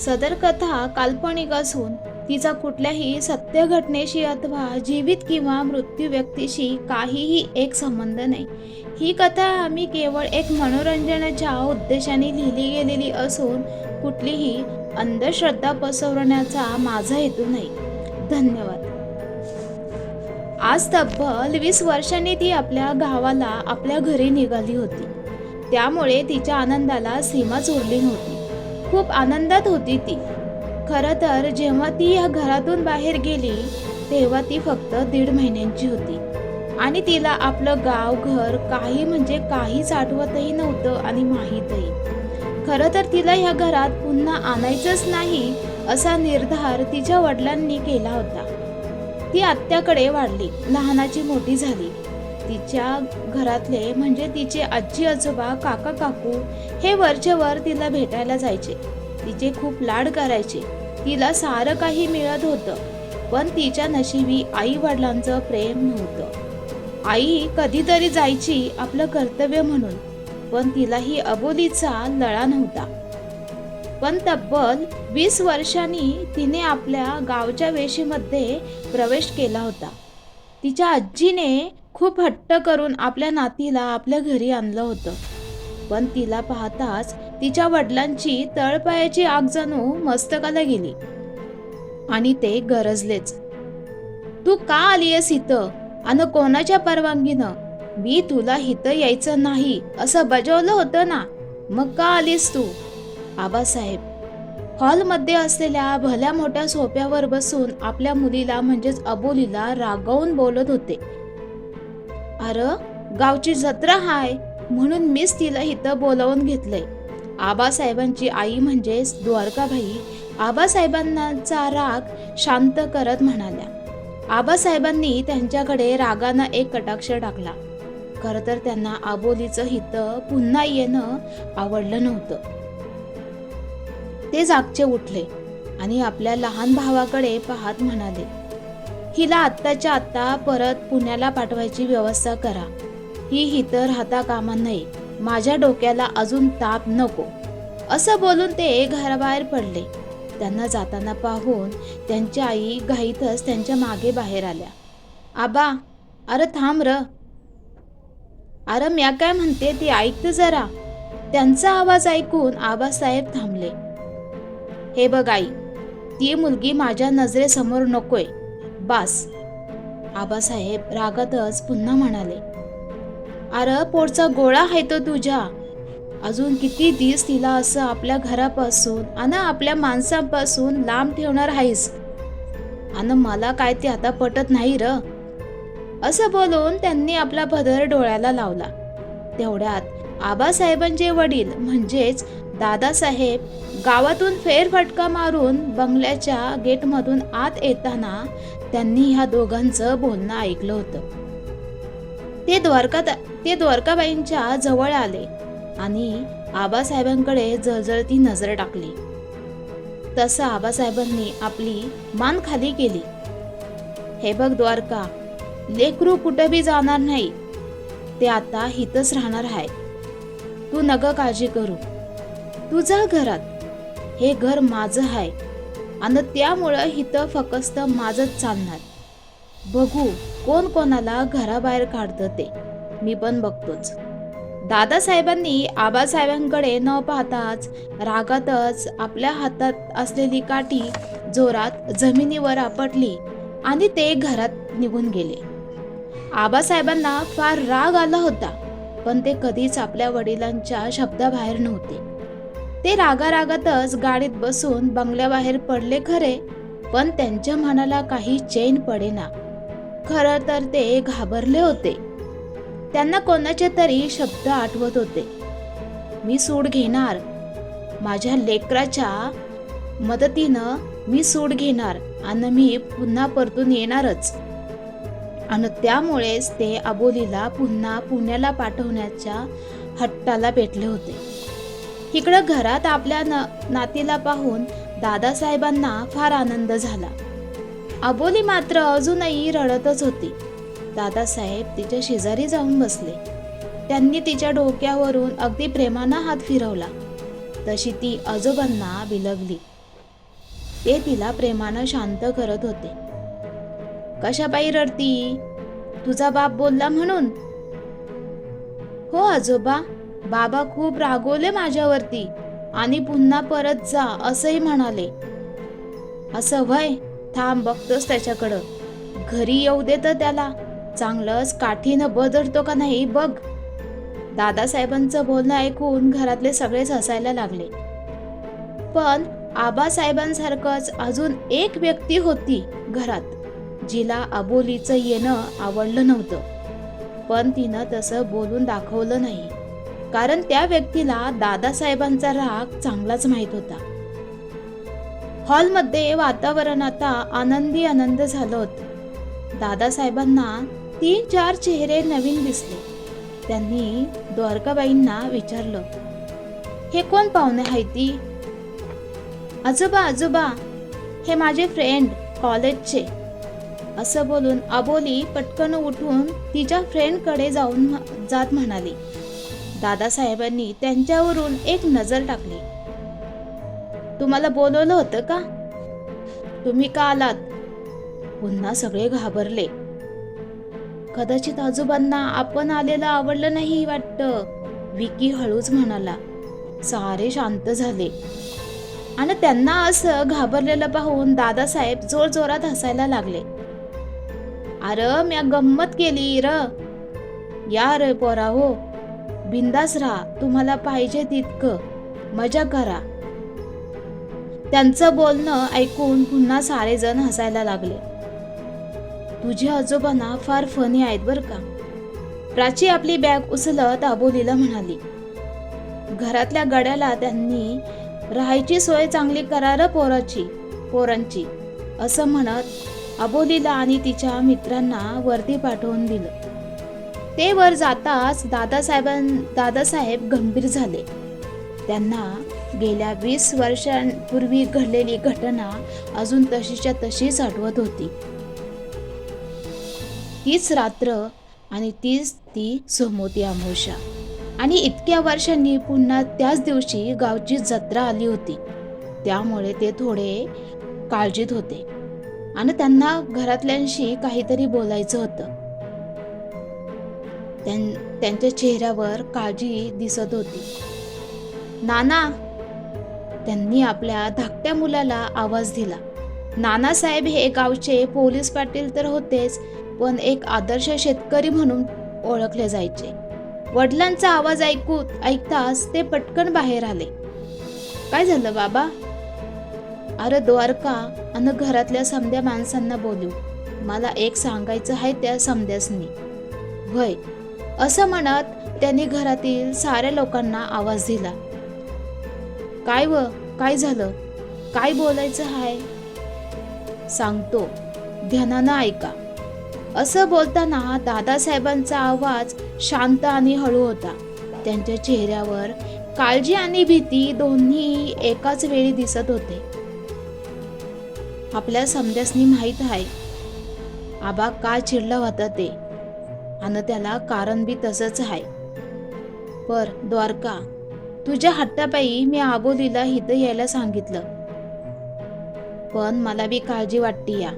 सदर कथा काल्पनिक असून तिचा कुठल्याही सत्य घटनेशी अथवा जीवित किंवा मृत्यू व्यक्तीशी काहीही एक संबंध नाही. ही कथा आम्ही केवळ एक मनोरंजनाच्या उद्देशाने लिहिली गेलेली असून कुठलीही अंधश्रद्धा पसरवण्याचा माझा हेतू नाही. धन्यवाद. आज तब्बल 20 वर्षांनी ती आपल्या गावाला आपल्या घरी निघाली होती. त्यामुळे तिच्या आनंदाला सीमाच उरली नव्हती. खूप आनंदात होती ती. खरं तर जेव्हा ती या घरातून बाहेर गेली तेव्हा ती फक्त 1.5 महिन्यांची होती आणि तिला आपलं गाव घर काही म्हणजे काहीच आठवतही नव्हतं आणि माहीतही. खरं तर तिला ह्या घरात पुन्हा आणायचंच नाही असा निर्धार तिच्या वडिलांनी केला होता. ती आत्याकडे वाढली, लहानाची मोठी झाली. तिच्या घरातले म्हणजे तिचे आजी आजोबा काका काकू हे वरचेवर तिला भेटायला जायचे. तिचे खूप लाड करायचे. तिला सारं काही मिळत होतं, पण तिच्या नशिबी आई वडिलांचं प्रेम नव्हतं. आई कधीतरी जायची आपलं कर्तव्य म्हणून, पण तिलाही अबोलीचा लळा नव्हता. पण तब्बल 20 वर्षांनी तिने आपल्या गावच्या वेशीमध्ये प्रवेश केला होता. तिच्या आजीने खूप हट्ट करून आपल्या नातीला आपल्या घरी आणलं होतं, पण तिला पाहताच तिच्या वडिलांची तळपायाची आग जणू मस्तकाला गेली आणि ते गरजलेच. तू का आलीयस इथं आणि कोणाच्या परवानगीनं? मी तुला इथं यायचं नाही असं बजावलं होतं ना, मग का आलीस तू? आबासाहेब हॉलमध्ये असलेल्या भल्या मोठ्या सोफ्यावर बसून आपल्या मुलीला म्हणजेच अबोलीला रागावून बोलत होते. अरे गावची जत्रा हाय म्हणून मीच तिला इथं बोलावून घेतलंय. आबासाहेबांची आई म्हणजेच द्वारकाबाई आबासाहेबांचा राग शांत करत म्हणाल्या. आबासाहेबांनी त्यांच्याकडे रागानं एक कटाक्ष टाकला. खरं तर त्यांना अबोलीचं हितं पुन्हा येणं आवडलं नव्हतं. ते जागचे उठले आणि आपल्या लहान भावाकडे पाहत म्हणाले, हिला आत्ताच्या आत्ता परत पुण्याला पाठवायची व्यवस्था करा. ही हितं राहता कामा नये. माझ्या डोक्याला अजून ताप नको. असं बोलून ते घराबाहेर पडले. त्यांना जाताना पाहून त्यांची आई घाईतच त्यांच्या मागे बाहेर आल्या. आबा, अरे थांब र. अरे म्या काय म्हणते ती ऐक जरा. त्यांचा आवाज ऐकून आबासाहेब थांबले. हे बघ आई, ती मुलगी माझ्या नजरेसमोर नकोय. बास. आबासाहेब रागातच पुन्हा म्हणाले, अरे पोटचा गोळा आहे तो तुझ्या. अजून किती दिवस तिला असं आपल्या घरापासून आणि आपल्या माणसांपासून लांब ठेवणार आहेस? आणि मला काय ते आता पटत नाही र. असं बोलून त्यांनी आपला पदर डोळ्याला लावला. तेवढ्यात आबासाहेबांचे वडील म्हणजेच दादासाहेब गावातून फेरफटका मारून बंगल्याच्या गेटमधून आत येताना त्यांनी ह्या दोघांचं बोलणं ऐकलं होतं. ते द्वारकाबाईंच्या जवळ आले आणि आबासाहेबांकडे जळजळती नजर टाकली. तसं आबासाहेबांनी आपली मान खाली केली. हे बघ द्वारका, लेकरू कुठे बी जाणार नाही. ते आता हितच राहणार आहे. तू नग काळजी करू. तू जा घरात. हे घर माझं आहे आणि त्यामुळं हितं फक्त माझंच चालणार. बघू कोण कोणाला घराबाहेर काढतं ते मी पण बघतोच. दादासाहेबांनी आबासाहेबांकडे न पाहताच रागातच आपल्या हातात असलेली काठी जोरात जमिनीवर आपटली आणि ते घरात निघून गेले. आबासाहेबांना फार राग आला होता, पण ते कधीच आपल्या वडिलांच्या शब्दाबाहेर नव्हते. ते रागारागातच गाडीत बसून बंगल्याबाहेर पडले खरे, पण त्यांच्या मनाला काही चैन पडेना. खरं तर ते घाबरले होते. त्यांना कोणाचे तरी शब्द आठवत होते. मी सूड घेणार. माझ्या लेकराच्या मदतीनं मी सूड घेणार आणि मी पुन्हा परतून येणारच. आणि त्यामुळेच ते अबोलीला पुन्हा पुण्याला पाठवण्याच्या हट्टाला पेटले होते. इकडं घरात आपल्या नातीला पाहून दादासाहेबांना फार आनंद झाला. अबोली मात्र अजूनही रडतच होती. दादासाहेब तिच्या शेजारी जाऊन बसले. त्यांनी तिच्या डोक्यावरून अगदी प्रेमानं हात फिरवला. तशी ती आजोबांना बिलगली. ते तिला प्रेमानं शांत करत होते. कशाबाई रडती? तुझा बाप बोलला म्हणून? हो आजोबा, बाबा खूप रागवले माझ्यावरती आणि पुन्हा परत जा असंही म्हणाले. असं व्हय? थांब बघतोस त्याच्याकडं. घरी येऊ दे तर त्याला. चांगलंच काठीनं बदलतो का नाही बघ. दादासाहेबांचं बोलणं ऐकून घरातले सगळेच हसायला लागले. पण आबासाहेबांसारखंच अजून एक व्यक्ती होती घरात, जिला अबोलीचं येणं आवडलं नव्हतं. पण तिनं तसं बोलून दाखवलं नाही, कारण त्या व्यक्तीला दादासाहेबांचा राग चांगलाच माहीत होता. हॉलमध्ये वातावरण आता आनंद झालं होतं. दादासाहेबांना 3-4 चेहरे नवीन दिसले. त्यांनी द्वारकाबाईंना विचारलं, हे कोण पाहुणे आहे ती? आजोबा, हे माझे फ्रेंड कॉलेजचे. असं बोलून अबोली पटकन उठून तिच्या फ्रेंडकडे जात म्हणाली. दादासाहेबांनी त्यांच्यावरून एक नजर टाकली. तुम्हाला बोलवलं होतं का? तुम्ही का आलात? पुन्हा सगळे घाबरले. कदाचित आजोबांना आपण आलेलं आवडलं नाही वाटतं, विकी हळूच म्हणाला. सारे शांत झाले आणि त्यांना असं घाबरलेलं पाहून दादासाहेब जोरजोरात हसायला लागले. अरे म्या गंमत केली र. या रे पोरा हो, बिंदास राहा, तुम्हाला पाहिजे तितकं मजा करा. त्यांचं बोलणं ऐकून पुन्हा सारेजण हसायला लागले. तुझे आजोबा ना फार फनी आहेत बरं का. प्राची आपली बॅग उचलत अबोलीला म्हणाली. घरातल्या गड्याला त्यांनी राहायची सोय चांगली करा र पोरांची असं म्हणत अबोलीला आणि तिच्या मित्रांना वरती पाठवून दिलं. ते वर जाताच दादासाहेब गंभीर झाले. त्यांना गेल्या 20 वर्षांपूर्वी घडलेली घटना अजून तशीच्या तशीच आठवत होती. तीच रात्र आणि ती सोमवती अमावस्या आणि इतक्या वर्षांनी पुन्हा त्याच दिवशी गावची जत्रा आली होती. त्यामुळे ते थोडे काळजीत होते आणि त्यांना घरातल्यांशी काहीतरी बोलायचं होतं. त्यांच्या चेहऱ्यावर काळजी दिसत होती. नाना, त्यांनी आपल्या धाकट्या मुलाला आवाज दिला. नानासाहेब हे गावचे पोलीस पाटील तर होतेच, पण एक आदर्श शेतकरी म्हणून ओळखले जायचे. वडिलांचा आवाज ऐकताच ते पटकन बाहेर आले. काय झालं बाबा? अरे द्वारका आणि घरातल्या समध्या माणसांना बोलू, मला एक सांगायचं आहे त्या समध्यासनी. भय असं म्हणत त्यांनी घरातील साऱ्या लोकांना आवाज दिला. काय झालं? काय बोलायचं आहे? सांगतो, ध्यानानं ऐका. असं बोलताना दादासाहेबांचा आवाज शांत आणि हळू होता. त्यांच्या चेहऱ्यावर काळजी आणि भीती दोन्ही एकाच वेळी दिसत होते. आपल्या समध्यासनी माहीत आहे आबा का चिडला होता ते, आणि त्याला कारण बी तसंच आहे. पर द्वारका, तुझ्या हट्टापायी मी अबोलीला इथं यायला सांगितलं, पण मला बी काळजी वाटते या.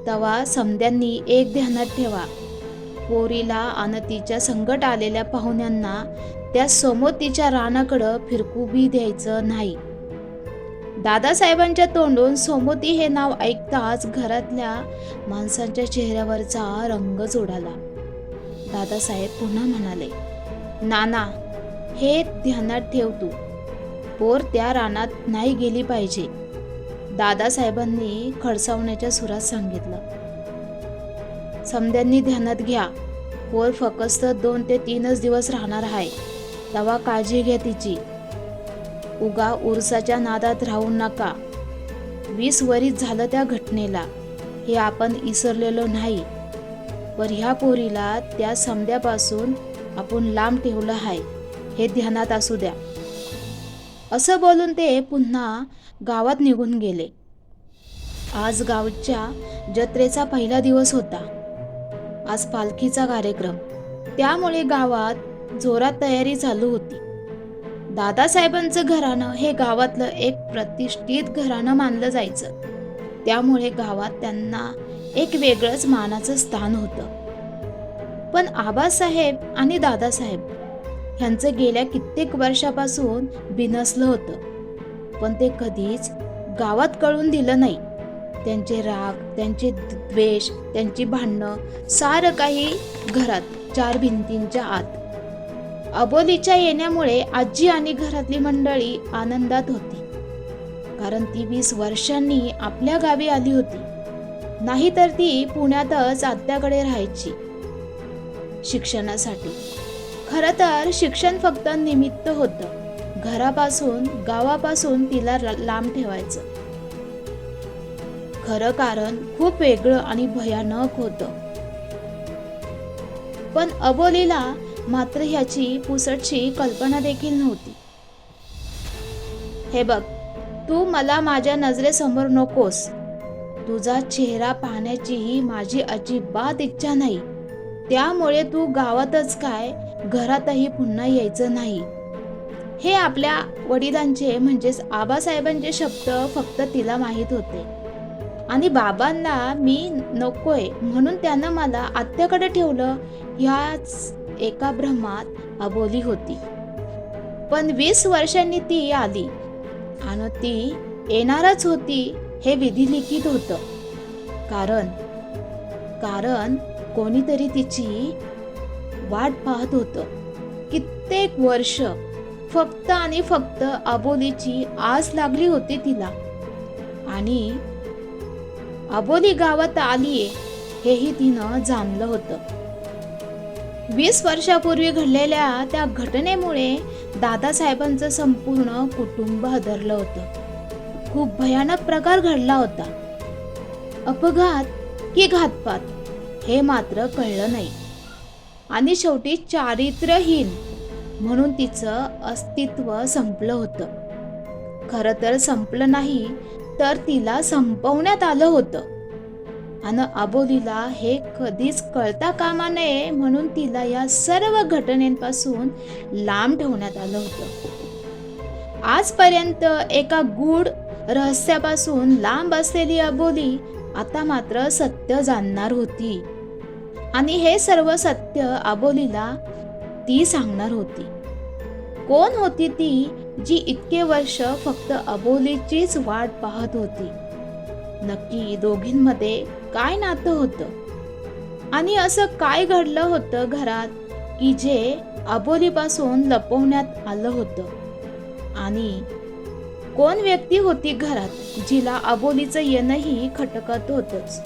तवा समध्यांनी एक ध्यानात ठेवा, पोरीला आणि तिच्या संकट आलेल्या पाहुण्यांना त्या सोमतीच्या रानाकडं फिरकू बी द्यायचं नाही. दादासाहेबांच्या तोंडून सोमती हे नाव ऐकताच घरातल्या माणसांच्या चेहऱ्यावरचा रंगच उडाला. दादासाहेब पुन्हा म्हणाले, नाना, हे ध्यानात ठेव तू, पोर त्या रानात नाही गेली पाहिजे. दादासाहेबांनी खडसावण्याच्या सुरात सांगितलं. समध्यांनी ध्यानात घ्या, पोर फक्त 2 ते 3 दिवस राहणार आहे, तेव्हा काळजी घ्या तिची. उगा उरसाच्या नादात राहू नका. 20 वर्ष झालं त्या घटनेला, हे आपण इसरलेलो नाही. पर ह्या पोरीला त्या समध्यापासून आपण लांब ठेवलं आहे, हे ध्यानात असू द्या. असं बोलून ते पुन्हा गावात निघून गेले. आज गावच्या जत्रेचा पहिला दिवस होता. आज पालखीचा कार्यक्रम, त्यामुळे गावात जोरात तयारी चालू होती. दादासाहेबांचं घराणं हे गावातलं एक प्रतिष्ठित घराणं मानलं जायचं. त्यामुळे गावात त्यांना एक वेगळंच मानाचं स्थान होतं. पण आबासाहेब आणि दादासाहेब ह्यांचं गेल्या कित्येक वर्षापासून बिनसलं होतं. पण ते कधीच गावात कळून दिलं नाही. त्यांचे राग, त्यांचे द्वेष, त्यांची भांडणं सारं काही घरात चार भिंतींच्या आत. अबोलीच्या येण्यामुळे आजी आणि घरातली मंडळी आनंदात होती. कारण ती 20 वर्षांनी आपल्या गावी आली होती. नाहीतर ती पुण्यातच आत्याकडे राहायची शिक्षणासाठी. खरं तर शिक्षण फक्त निमित्त होतं. घरापासून, गावापासून तिला लांब ठेवायचं. खरं कारण खूप वेगळं आणि भयानक होतं. पण अबोलीला मात्र ह्याची पुसटशी कल्पना देखील नव्हती. हे बघ, तू मला माझ्या नजरेसमोर नकोस. तुझा चेहरा पाहण्याचीही माझी अजिबात इच्छा नाही. त्यामुळे तू गावातच काय, घरातही पुन्हा यायचं नाही. हे आपल्या वडिलांचे म्हणजेच आबासाहेबांचे शब्द फक्त तिला माहीत होते. आणि बाबांना मी नकोय म्हणून त्यानं मला आत्याकडे ठेवलं, ह्याच एका भ्रमात अबोली होती. पण 20 वर्षांनी ती आली आणि ती येणारच होती हे विधिलिखित होतं. कारण कोणीतरी तिची वाट पाहत होतं. कित्येक वर्ष फक्त आणि फक्त अबोलीची आस लागली होती तिला. आणि अबोली गावात आलीये हेही तिनं जाणलं होतं. 20 वर्षापूर्वी घडलेल्या त्या घटनेमुळे दादासाहेबांचं संपूर्ण कुटुंब हादरलं होतं. खूप भयानक प्रकार घडला होता. अपघात की घातपात हे मात्र कळलं नाही. आणि शेवटी चारित्र्यहीन म्हणून तिचं अस्तित्व संपलं होतं. खरं तर संपलं नाही, तर तिला संपवण्यात आलं होतं. आणि अबोलीला हे कधीच कळता कामा नये म्हणून तिला या सर्व घटनेपासून लांब ठेवण्यात आलं होतं. आजपर्यंत एका गूढ रहस्यापासून लांब असलेली अबोली आता मात्र सत्य जाणणार होती. आणि हे सर्व सत्य अबोलीला ती सांगणार होती. कोण होती ती जी इतके वर्ष फक्त अबोलीचीच वाट पाहत होती? नक्की दोघींमध्ये काय नातं होतं? आणि असं काय घडलं होतं घरात की जे अबोलीपासून लपवण्यात आलं होतं? आणि कोण व्यक्ती होती घरात जिला अबोलीचं येणंही खटकत होतंच?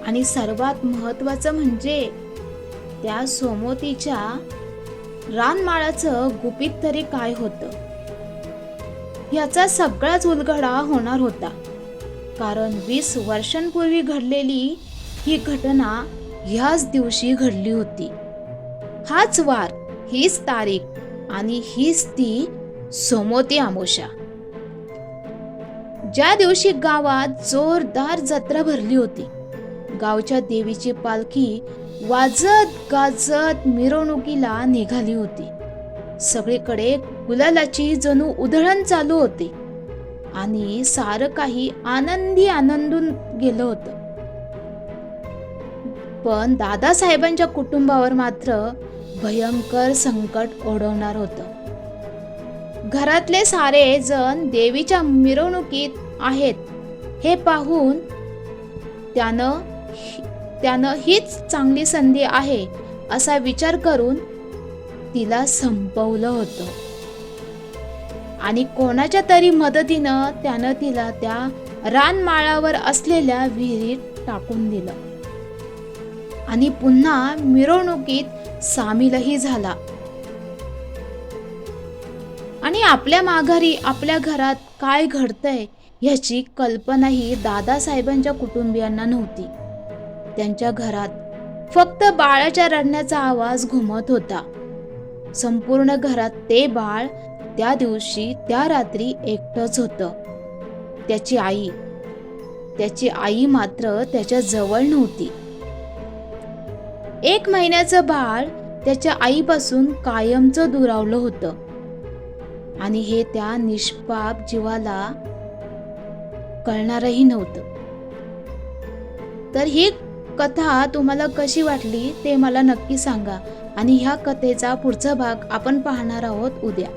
आणि सर्वात महत्वाचं म्हणजे त्या सोमवतीच्या रानमाळाचं गुपित तरी काय होतं? याचा सगळाच उलगडा होणार होता. कारण 20 वर्षांपूर्वी घडलेली ही घटना ह्याच दिवशी घडली होती. हाच वार, हीच तारीख आणि हीच ती सोमवती अमावस्या, ज्या दिवशी गावात जोरदार जत्रा भरली होती. गावच्या देवीची पालखी वाजत गाजत मिरवणुकीला निघाली होती. सगळीकडे गुलालाची जणू उधळण चालू होती आणि सारं काही आनंदून गेलं होतं. पण दादासाहेबांच्या कुटुंबावर मात्र भयंकर संकट ओढवणार होतं. घरातले सारे जण देवीच्या मिरवणुकीत आहेत हे पाहून त्यानं हीच चांगली संधी आहे असा विचार करून तिला संपवलं होतं. आणि कोणाच्या तरी मदतीनं त्यानं तिला त्या रानमाळावर असलेल्या विहिरीत टाकून दिलं आणि पुन्हा मिरवणुकीत सामीलही झाला. आणि आपल्या माघारी, आपल्या घरात काय घडतंय ह्याची कल्पनाही दादासाहेबांच्या कुटुंबियांना नव्हती. त्यांच्या घरात फक्त बाळाच्या रडण्याचा आवाज घुमत होता. संपूर्ण घरात ते बाळ त्या दिवशी, त्या रात्री एकटंच होतं. त्याची आई मात्र त्याच्या जवळ नव्हती. 1 महिन्याचं बाळ त्याच्या आईपासून कायमचं दुरावलं होतं. आणि हे त्या निष्पाप जीवाला कळणारही नव्हतं. तर ही कथा तुम्हाला कशी वाटली ते मला नक्की सांगा आणि ह्या कथेचा पुढचा भाग आपण पाहणार आहोत उद्या.